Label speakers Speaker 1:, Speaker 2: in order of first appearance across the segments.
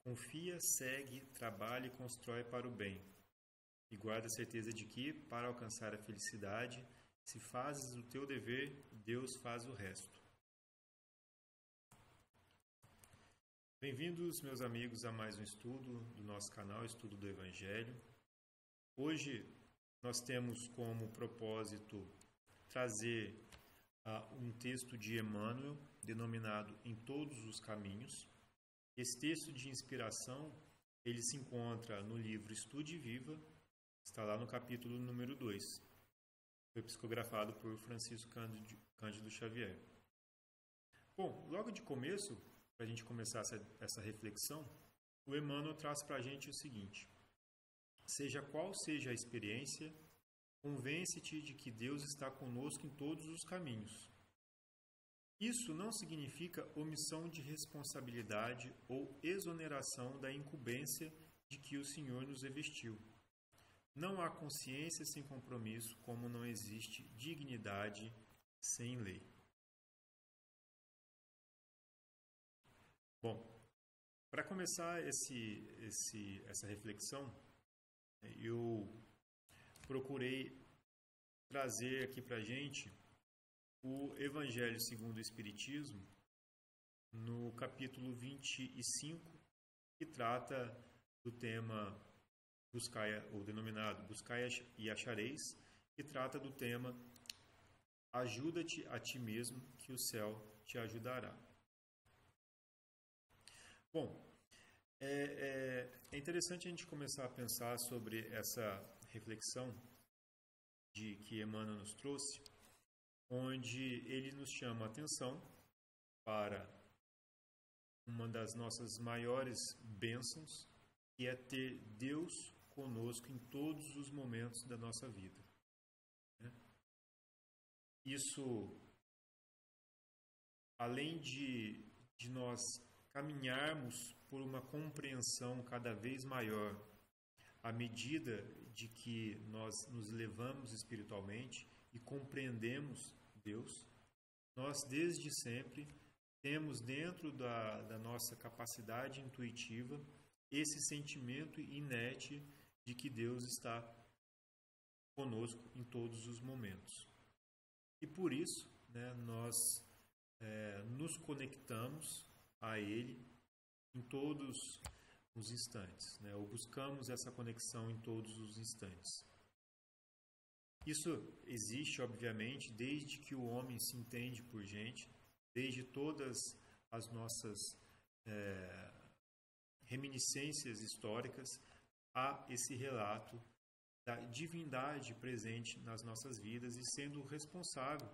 Speaker 1: Confia, segue, trabalha e constrói para o bem. E guarda a certeza de que, para alcançar a felicidade, se fazes o teu dever, Deus faz o resto. Bem-vindos, meus amigos, a mais um estudo do nosso canal, Estudo do Evangelho. Hoje nós temos como propósito trazer um texto de Emmanuel, denominado Em Todos os Caminhos. Esse texto de inspiração, ele se encontra no livro Estude e Viva, está lá no capítulo número 2. Foi psicografado por Francisco Cândido Xavier. Bom, logo de começo, para a gente começar essa reflexão, o Emmanuel traz para a gente o seguinte: seja qual seja a experiência, convence-te de que Deus está conosco em todos os caminhos. Isso não significa omissão de responsabilidade ou exoneração da incumbência de que o Senhor nos revestiu. Não há consciência sem compromisso, como não existe dignidade sem lei. Bom, para começar essa reflexão, eu procurei trazer aqui para a gente o Evangelho segundo o Espiritismo, no capítulo 25, que trata do tema denominado Buscai e Achareis, que trata do tema Ajuda-te a ti mesmo, que o céu te ajudará. Bom, é interessante a gente começar a pensar sobre essa reflexão que Emmanuel nos trouxe, onde ele nos chama a atenção para uma das nossas maiores bênçãos, que é ter Deus conosco em todos os momentos da nossa vida. Isso, além de nós caminharmos por uma compreensão cada vez maior à medida de que nós nos elevamos espiritualmente e compreendemos Deus, nós desde sempre temos dentro da nossa capacidade intuitiva esse sentimento inerte de que Deus está conosco em todos os momentos. E por isso, nós nos conectamos a Ele em todos os instantes, ou buscamos essa conexão em todos os instantes. Isso existe, obviamente, desde que o homem se entende por gente, desde todas as nossas reminiscências históricas, há esse relato da divindade presente nas nossas vidas e sendo responsável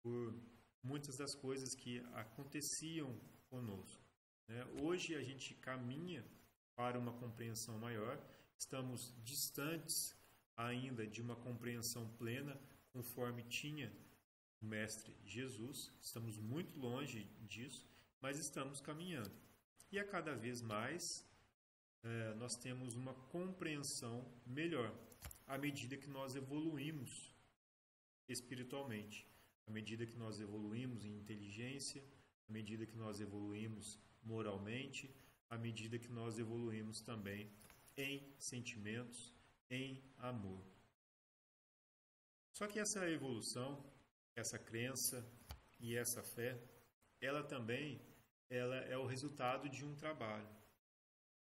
Speaker 1: por muitas das coisas que aconteciam conosco. Hoje a gente caminha para uma compreensão maior, estamos distantes ainda de uma compreensão plena, conforme tinha o Mestre Jesus, estamos muito longe disso, mas estamos caminhando. E a cada vez mais nós temos uma compreensão melhor, à medida que nós evoluímos espiritualmente, à medida que nós evoluímos em inteligência, à medida que nós evoluímos moralmente, à medida que nós evoluímos também em sentimentos, em amor. Só que essa evolução, essa crença e essa fé, ela é o resultado de um trabalho.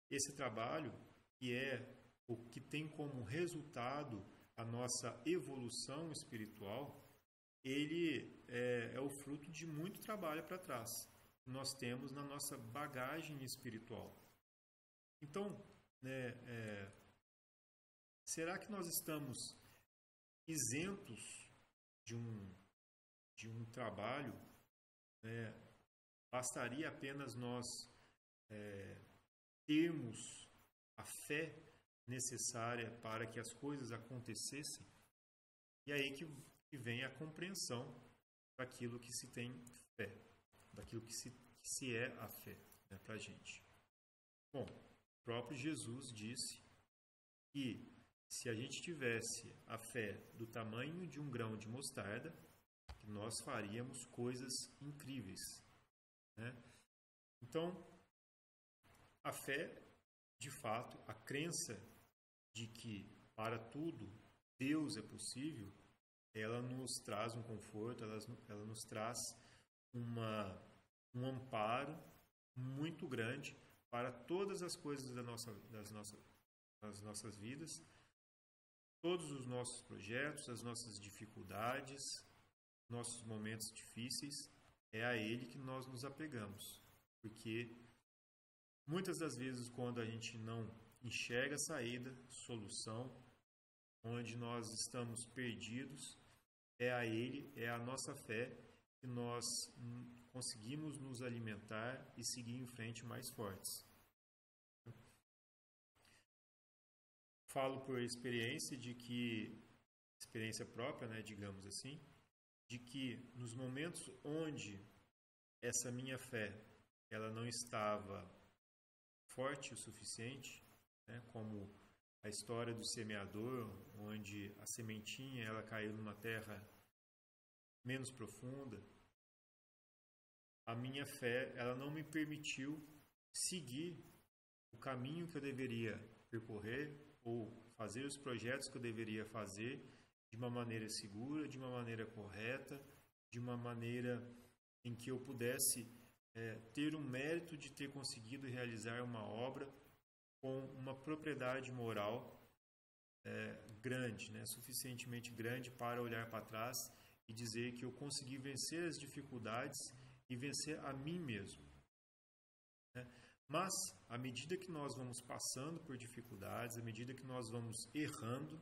Speaker 1: Esse trabalho, que é o que tem como resultado a nossa evolução espiritual, ele é o fruto de muito trabalho para trás. Nós temos na nossa bagagem espiritual. Então, será que nós estamos isentos de um trabalho? Bastaria apenas nós termos a fé necessária para que as coisas acontecessem? E aí que vem a compreensão daquilo que se tem fé, daquilo que se é a fé para a gente. Bom, o próprio Jesus disse que se a gente tivesse a fé do tamanho de um grão de mostarda, nós faríamos coisas incríveis. Então, a fé, de fato, a crença de que para tudo Deus é possível, ela nos traz um conforto, ela nos traz um amparo muito grande para todas as coisas das nossas vidas, todos os nossos projetos, as nossas dificuldades, nossos momentos difíceis, é a Ele que nós nos apegamos. Porque muitas das vezes, quando a gente não enxerga saída, solução, onde nós estamos perdidos, é a Ele, é a nossa fé que nós conseguimos nos alimentar e seguir em frente mais fortes. Falo por experiência experiência própria, né, digamos assim, de que nos momentos onde essa minha fé ela não estava forte o suficiente, né, como a história do semeador, onde a sementinha ela caiu numa terra menos profunda, a minha fé ela não me permitiu seguir o caminho que eu deveria percorrer ou fazer os projetos que eu deveria fazer de uma maneira segura, de uma maneira correta, de uma maneira em que eu pudesse ter o mérito de ter conseguido realizar uma obra com uma propriedade moral grande, né? Suficientemente grande para olhar para trás e dizer que eu consegui vencer as dificuldades e vencer a mim mesmo. Né? Mas, à medida que nós vamos passando por dificuldades, à medida que nós vamos errando,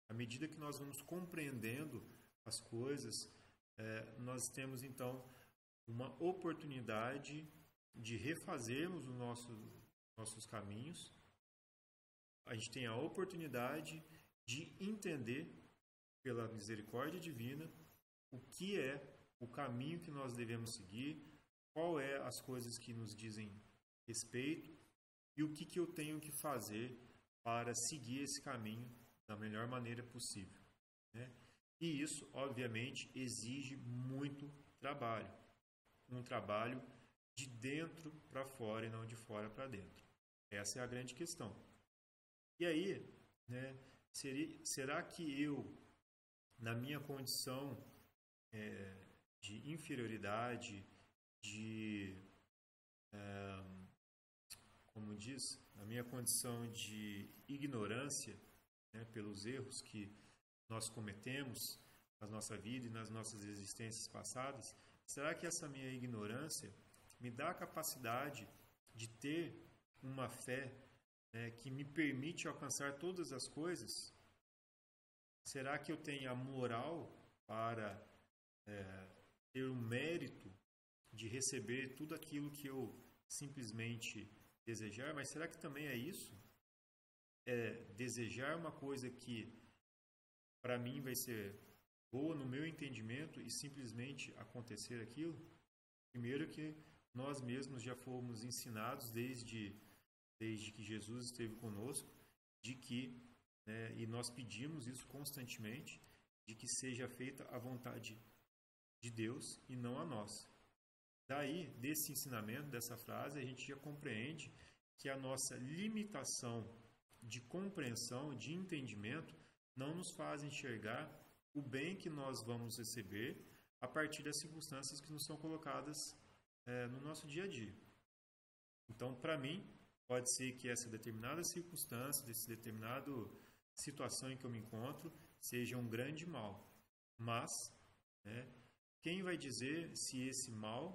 Speaker 1: à medida que nós vamos compreendendo as coisas, nós temos então uma oportunidade de refazermos os nossos caminhos. A gente tem a oportunidade de entender, pela misericórdia divina, o que é o caminho que nós devemos seguir, qual é as coisas que nos dizem respeito e o que eu tenho que fazer para seguir esse caminho da melhor maneira possível. Né? E isso, obviamente, exige muito trabalho. Um trabalho de dentro para fora e não de fora para dentro. Essa é a grande questão. E aí, né, será que eu, na minha condição de inferioridade, como diz, na minha condição de ignorância, né, pelos erros que nós cometemos na nossa vida e nas nossas existências passadas, será que essa minha ignorância me dá a capacidade de ter uma fé que me permite alcançar todas as coisas? Será que eu tenho a moral para ter o mérito de receber tudo aquilo que eu simplesmente desejar? Mas será que também é isso? É desejar uma coisa que para mim vai ser boa no meu entendimento e simplesmente acontecer aquilo? Primeiro que nós mesmos já fomos ensinados desde que Jesus esteve conosco, de que, e nós pedimos isso constantemente, de que seja feita a vontade de Deus e não a nossa. Daí, desse ensinamento, dessa frase, a gente já compreende que a nossa limitação de compreensão, de entendimento, não nos faz enxergar o bem que nós vamos receber a partir das circunstâncias que nos são colocadas no nosso dia a dia. Então, para mim, pode ser que essa determinada circunstância, dessa determinada situação em que eu me encontro, seja um grande mal. Mas, quem vai dizer se esse mal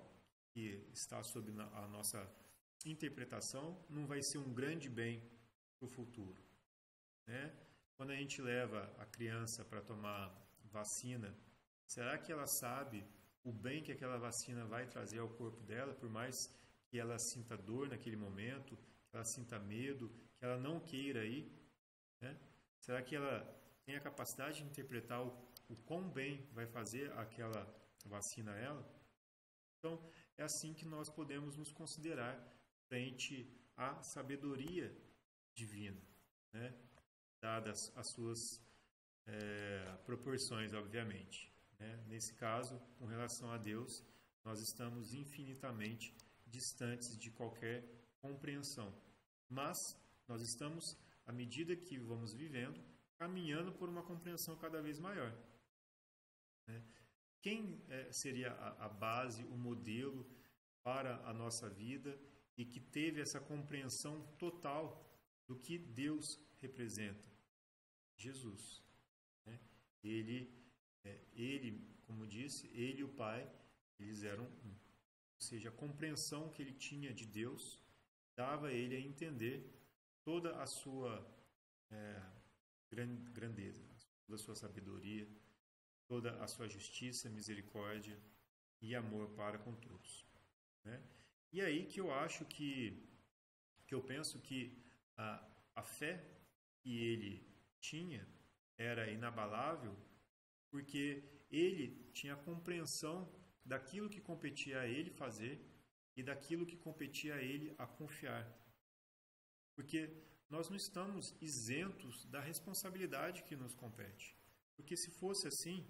Speaker 1: que está sob a nossa interpretação não vai ser um grande bem para o futuro? Quando a gente leva a criança para tomar vacina, será que ela sabe o bem que aquela vacina vai trazer ao corpo dela, por mais que ela sinta dor naquele momento, que ela sinta medo, que ela não queira ir? Será que ela tem a capacidade de interpretar o quão bem vai fazer aquela vacina a ela? Então, é assim que nós podemos nos considerar frente à sabedoria divina, dadas as suas proporções, obviamente. Nesse caso, com relação a Deus, nós estamos infinitamente distantes de qualquer compreensão. Mas nós estamos, à medida que vamos vivendo, caminhando por uma compreensão cada vez maior. Né? Quem seria a base, o modelo para a nossa vida e que teve essa compreensão total do que Deus representa? Jesus. Né? Ele, como disse, ele e o Pai, eles eram um. Ou seja, a compreensão que ele tinha de Deus dava a ele a entender toda a sua grandeza, toda a sua sabedoria, toda a sua justiça, misericórdia e amor para com todos. Né? E aí que eu acho que eu penso que a fé que ele tinha era inabalável, porque ele tinha a compreensão daquilo que competia a ele fazer e daquilo que competia a ele a confiar. Porque nós não estamos isentos da responsabilidade que nos compete. Porque se fosse assim,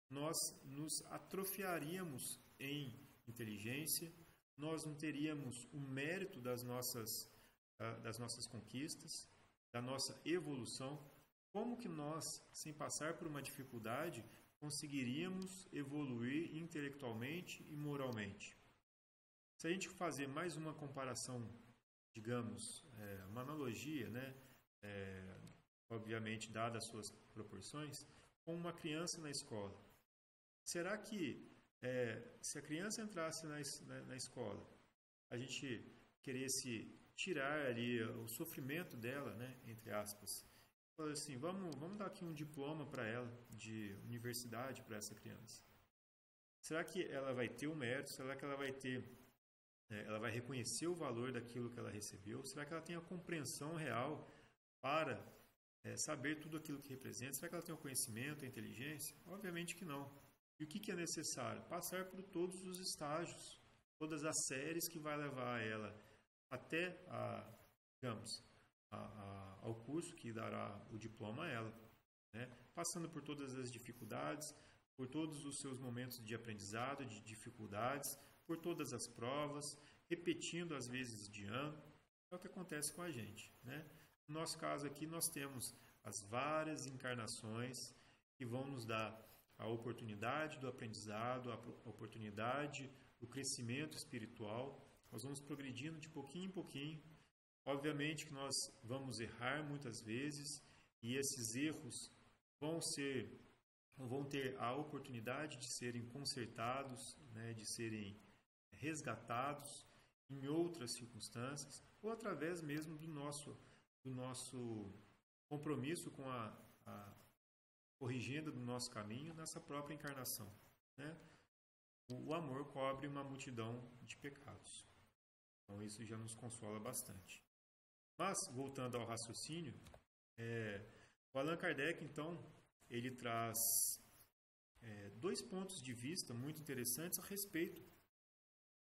Speaker 1: nós nos atrofiaríamos em inteligência, nós não teríamos o mérito das nossas conquistas, da nossa evolução. Como que nós, sem passar por uma dificuldade, conseguiríamos evoluir intelectualmente e moralmente? Se a gente fazer mais uma comparação, digamos, uma analogia, né? Obviamente, dadas as suas proporções, com uma criança na escola. Será que, se a criança entrasse na escola, a gente queresse tirar ali o sofrimento dela, né? Entre aspas, falou assim, vamos dar aqui um diploma para ela, de universidade para essa criança. Será que ela vai ter o mérito? Será que ela vai ter, ela vai reconhecer o valor daquilo que ela recebeu? Será que ela tem a compreensão real para saber tudo aquilo que representa? Será que ela tem o conhecimento, a inteligência? Obviamente que não. E o que é necessário? Passar por todos os estágios, todas as séries que vai levar ela até, digamos, ao curso que dará o diploma a ela, né? Passando por todas as dificuldades, por todos os seus momentos de aprendizado, de dificuldades, por todas as provas, repetindo às vezes de ano. É o que acontece com a gente, né? No nosso caso aqui, nós temos as várias encarnações que vão nos dar a oportunidade do aprendizado, a oportunidade do crescimento espiritual. Nós vamos progredindo de pouquinho em pouquinho. Obviamente que nós vamos errar muitas vezes e esses erros vão ter a oportunidade de serem consertados, né, de serem resgatados em outras circunstâncias ou através mesmo do nosso compromisso com a corrigenda do nosso caminho nessa própria encarnação. Né? O amor cobre uma multidão de pecados. Então isso já nos consola bastante. Mas, voltando ao raciocínio, o Allan Kardec, então, ele traz dois pontos de vista muito interessantes a respeito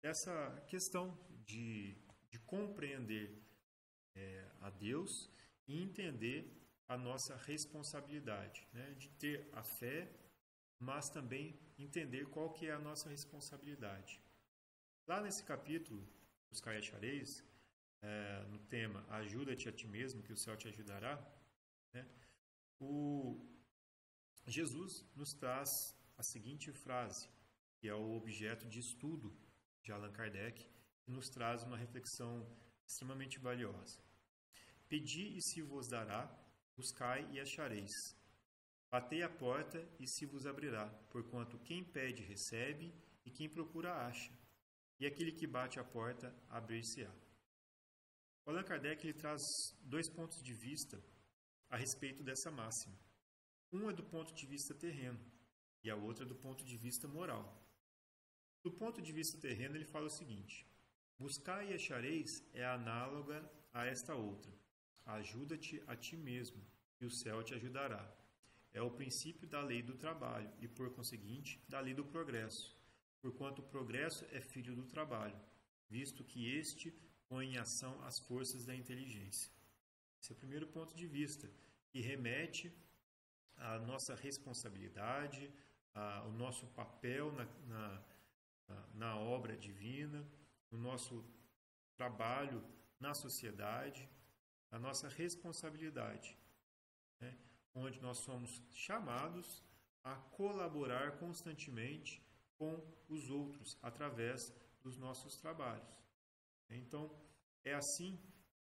Speaker 1: dessa questão de compreender a Deus e entender a nossa responsabilidade, né? De ter a fé, mas também entender qual que é a nossa responsabilidade. Lá nesse capítulo, Buscai e achareis, no tema Ajuda-te a ti mesmo, que o céu te ajudará, né? Jesus nos traz a seguinte frase, que é o objeto de estudo de Allan Kardec, que nos traz uma reflexão extremamente valiosa. Pedi e se vos dará, buscai e achareis. Batei a porta e se vos abrirá, porquanto quem pede recebe e quem procura acha. E aquele que bate a porta abrir-se-á. O Allan Kardec ele traz dois pontos de vista a respeito dessa máxima. Um é do ponto de vista terreno e a outra é do ponto de vista moral. Do ponto de vista terreno ele fala o seguinte: buscai e achareis é análoga a esta outra. Ajuda-te a ti mesmo e o céu te ajudará. É o princípio da lei do trabalho e, por conseguinte, da lei do progresso, porquanto o progresso é filho do trabalho, visto que este põe em ação as forças da inteligência. Esse é o primeiro ponto de vista, que remete à nossa responsabilidade, ao nosso papel na obra divina, no nosso trabalho na sociedade, a nossa responsabilidade, né? Onde nós somos chamados a colaborar constantemente com os outros através dos nossos trabalhos. Então, é assim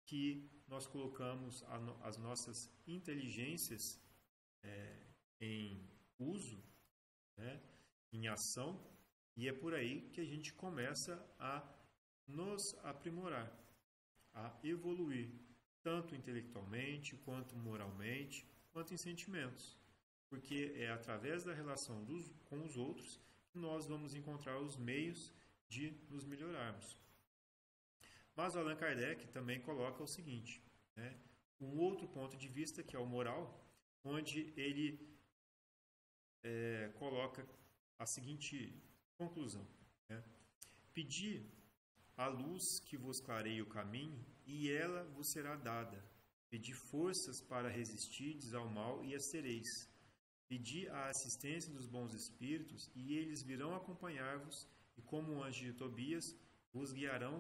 Speaker 1: que nós colocamos as nossas inteligências em uso, né, em ação, e é por aí que a gente começa a nos aprimorar, a evoluir, tanto intelectualmente, quanto moralmente, quanto em sentimentos. Porque é através da relação com os outros que nós vamos encontrar os meios de nos melhorarmos. Mas o Allan Kardec também coloca o seguinte, né, um outro ponto de vista, que é o moral, onde ele coloca a seguinte conclusão, né? Pedi a luz que vos clareie o caminho, e ela vos será dada. Pedi forças para resistirdes ao mal, e as tereis. Pedi a assistência dos bons espíritos, e eles virão acompanhar-vos, e como o anjo de Tobias, vos guiarão.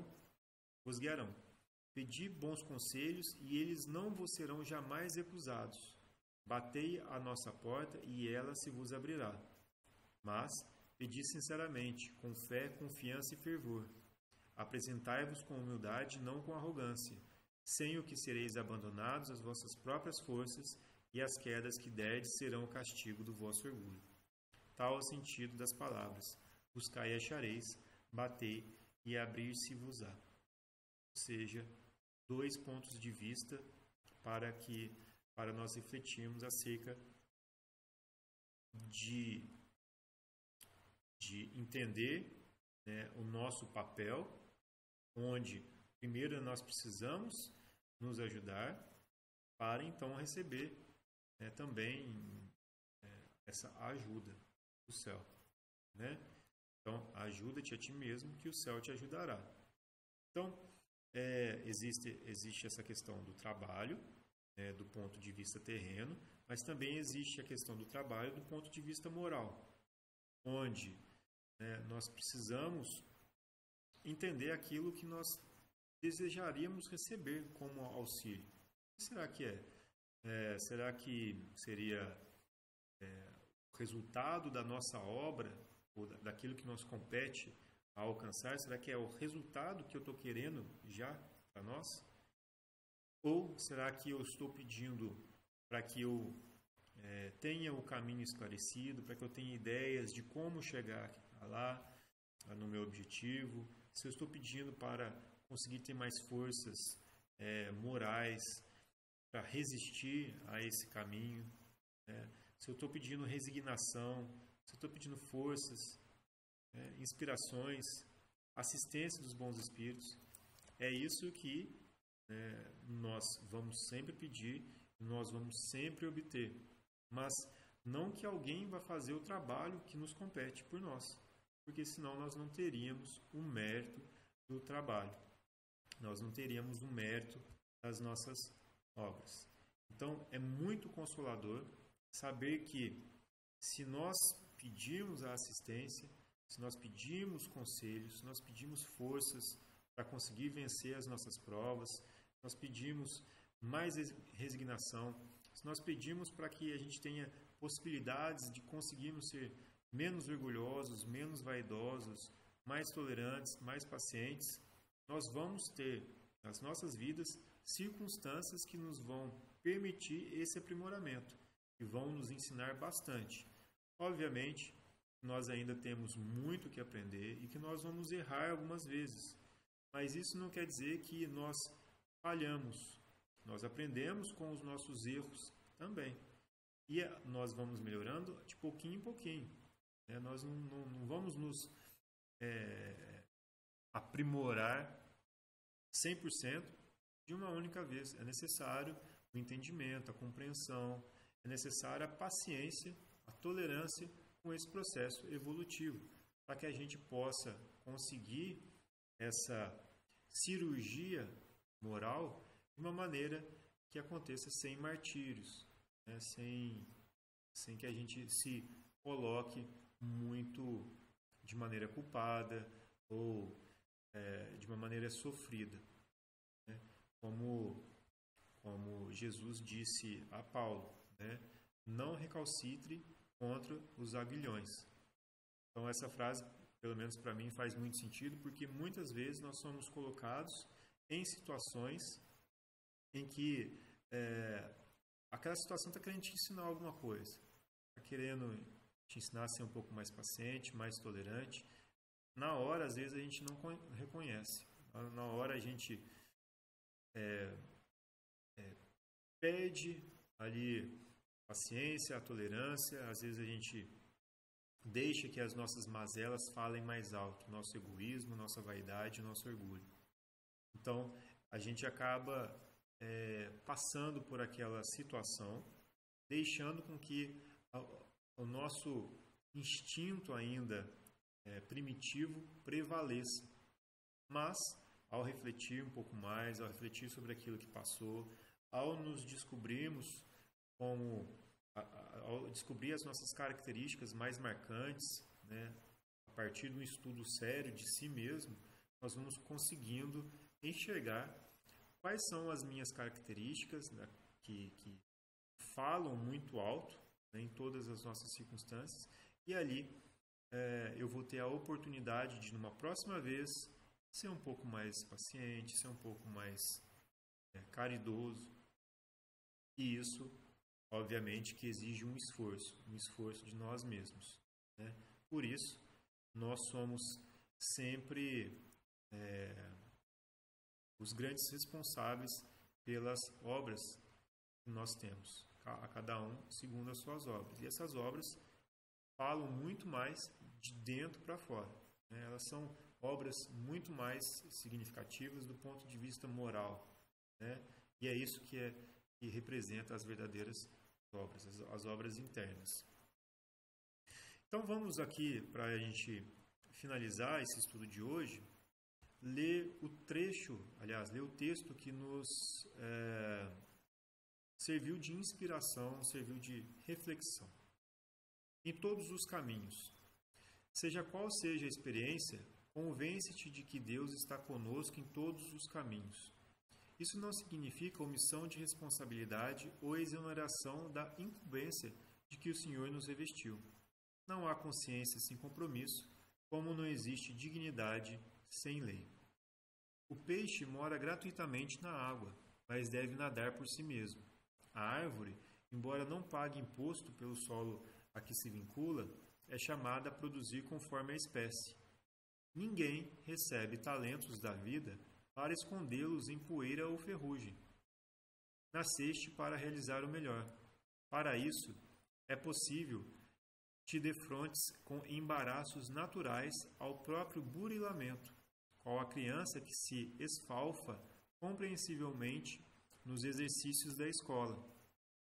Speaker 1: Pedi bons conselhos, e eles não vos serão jamais recusados. Batei à nossa porta, e ela se vos abrirá. Mas pedi sinceramente, com fé, confiança e fervor. Apresentai-vos com humildade, não com arrogância, sem o que sereis abandonados às vossas próprias forças, e as quedas que derdes serão o castigo do vosso orgulho. Tal é o sentido das palavras: buscai e achareis, batei e abrir-se-vos-á. Ou seja, 2 pontos de vista para nós refletirmos acerca de entender, né, o nosso papel, onde primeiro nós precisamos nos ajudar para então receber, né, também essa ajuda do céu, né? Então, ajuda-te a ti mesmo, que o céu te ajudará. Então, existe essa questão do trabalho, do ponto de vista terreno, mas também existe a questão do trabalho do ponto de vista moral, onde nós precisamos entender aquilo que nós desejaríamos receber como auxílio. O que será que é? Será que seria o resultado da nossa obra, ou daquilo que nos compete a alcançar? Será que é o resultado que eu estou querendo já para nós? Ou será que eu estou pedindo para que eu tenha o caminho esclarecido, para que eu tenha ideias de como chegar lá, no meu objetivo? Se eu estou pedindo para conseguir ter mais forças morais para resistir a esse caminho, se eu estou pedindo resignação, se eu estou pedindo forças, inspirações, assistência dos bons espíritos, é isso que nós vamos sempre pedir, nós vamos sempre obter. Mas não que alguém vá fazer o trabalho que nos compete por nós, porque senão nós não teríamos o mérito do trabalho, nós não teríamos o mérito das nossas obras. Então, é muito consolador saber que, se nós pedirmos a assistência, se nós pedirmos conselhos, se nós pedimos forças para conseguir vencer as nossas provas, se nós pedimos mais resignação, se nós pedimos para que a gente tenha possibilidades de conseguirmos ser menos orgulhosos, menos vaidosos, mais tolerantes, mais pacientes, nós vamos ter nas nossas vidas circunstâncias que nos vão permitir esse aprimoramento e vão nos ensinar bastante. Obviamente, nós ainda temos muito que aprender e que nós vamos errar algumas vezes, mas isso não quer dizer que nós falhamos. Nós aprendemos com os nossos erros também. E nós vamos melhorando de pouquinho em pouquinho. Nós não vamos nos aprimorar 100% de uma única vez. É necessário o entendimento, a compreensão, é necessária a paciência, a tolerância com esse processo evolutivo, para que a gente possa conseguir essa cirurgia moral de uma maneira que aconteça sem martírios, sem que a gente se coloque muito de maneira culpada ou de uma maneira sofrida. né? Como Jesus disse a Paulo, né? Não recalcitre contra os aguilhões. Então essa frase, pelo menos para mim, faz muito sentido, porque muitas vezes nós somos colocados em situações em que aquela situação está querendo te ensinar alguma coisa, está querendo te ensinar a ser um pouco mais paciente, mais tolerante. Na hora, às vezes, a gente não reconhece. Na hora, a gente perde ali paciência, a tolerância. Às vezes, a gente deixa que as nossas mazelas falem mais alto. Nosso egoísmo, nossa vaidade, nosso orgulho. Então, a gente acaba passando por aquela situação, deixando com que o nosso instinto ainda primitivo prevaleça. Mas, ao refletir um pouco mais, ao refletir sobre aquilo que passou, ao nos descobrirmos ao descobrir as nossas características mais marcantes, né, a partir de um estudo sério de si mesmo, nós vamos conseguindo enxergar quais são as minhas características, né, que falam muito alto, né, em todas as nossas circunstâncias, e ali eu vou ter a oportunidade de, numa próxima vez, ser um pouco mais paciente, ser um pouco mais caridoso. E isso, obviamente, que exige um esforço de nós mesmos, né? Por isso, nós somos sempre os grandes responsáveis pelas obras que nós temos, a cada um segundo as suas obras. E essas obras falam muito mais de dentro para fora, né? Elas são obras muito mais significativas do ponto de vista moral, né? E é isso que representa as verdadeiras obras, as obras internas. Então vamos aqui, para a gente finalizar esse estudo de hoje, ler o texto que nos serviu de inspiração, serviu de reflexão. Em todos os caminhos, seja qual seja a experiência, convence-te de que Deus está conosco em todos os caminhos. Isso não significa omissão de responsabilidade ou exoneração da incumbência de que o Senhor nos revestiu. Não há consciência sem compromisso, como não existe dignidade sem lei. O peixe mora gratuitamente na água, mas deve nadar por si mesmo. A árvore, embora não pague imposto pelo solo a que se vincula, é chamada a produzir conforme a espécie. Ninguém recebe talentos da vida para escondê-los em poeira ou ferrugem. Nasceste para realizar o melhor. Para isso, é possível te defrontes com embaraços naturais ao próprio burilamento, qual a criança que se esfalfa compreensivelmente nos exercícios da escola.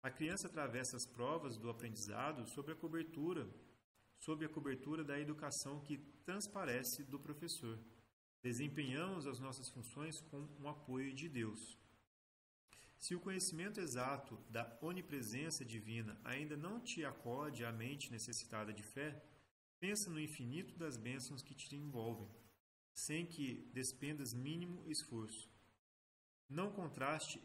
Speaker 1: A criança atravessa as provas do aprendizado sob a cobertura da educação que transparece do professor. Desempenhamos as nossas funções com um apoio de Deus. Se o conhecimento exato da onipresença divina ainda não te acode à mente necessitada de fé, pensa no infinito das bênçãos que te envolvem, sem que despendas mínimo esforço. Não contrataste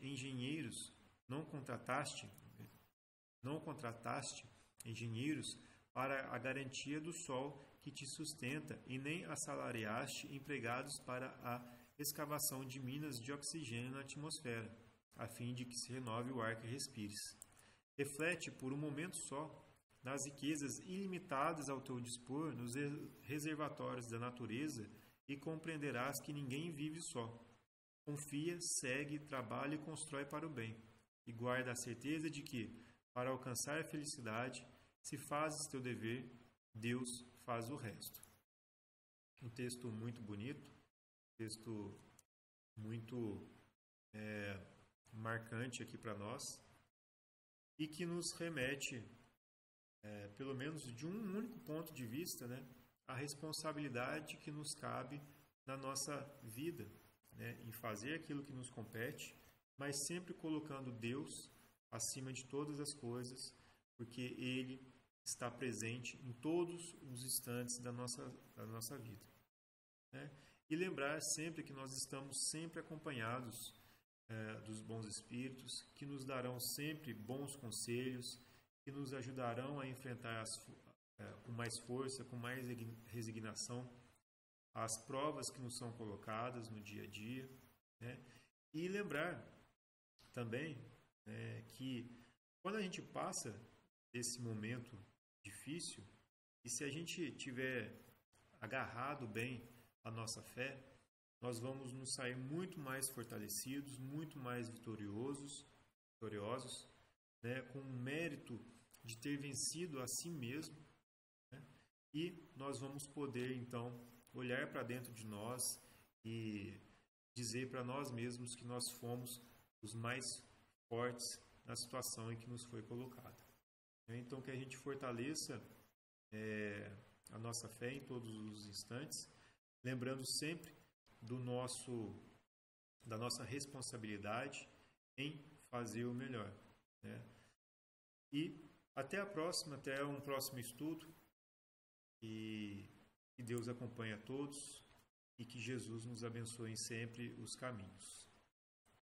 Speaker 1: engenheiros para a garantia do sol que te sustenta e nem assalariaste empregados para a escavação de minas de oxigênio na atmosfera, a fim de que se renove o ar que respires. Reflete por um momento só nas riquezas ilimitadas ao teu dispor nos reservatórios da natureza e compreenderás que ninguém vive só. Confia, segue, trabalha e constrói para o bem, e guarda a certeza de que, para alcançar a felicidade, se fazes teu dever, Deus faz o resto. Um texto muito bonito, texto muito marcante aqui para nós, e que nos remete, pelo menos de um único ponto de vista, né, a responsabilidade que nos cabe na nossa vida, né, em fazer aquilo que nos compete, mas sempre colocando Deus acima de todas as coisas, porque Ele está presente em todos os instantes da nossa vida, né? e lembrar sempre que nós estamos sempre acompanhados dos bons espíritos, que nos darão sempre bons conselhos, que nos ajudarão a enfrentar com mais força, com mais resignação, as provas que nos são colocadas no dia a dia, né? E lembrar também que quando a gente passa esse momento difícil, e se a gente tiver agarrado bem a nossa fé, nós vamos nos sair muito mais fortalecidos, muito mais vitoriosos, né, com o mérito de ter vencido a si mesmo, né? E nós vamos poder, então, olhar para dentro de nós e dizer para nós mesmos que nós fomos os mais fortes na situação em que nos foi colocada. Então, que a gente fortaleça a nossa fé em todos os instantes, lembrando sempre da nossa responsabilidade em fazer o melhor, né? E até a próxima, até um próximo estudo, e que Deus acompanhe a todos e que Jesus nos abençoe sempre os caminhos.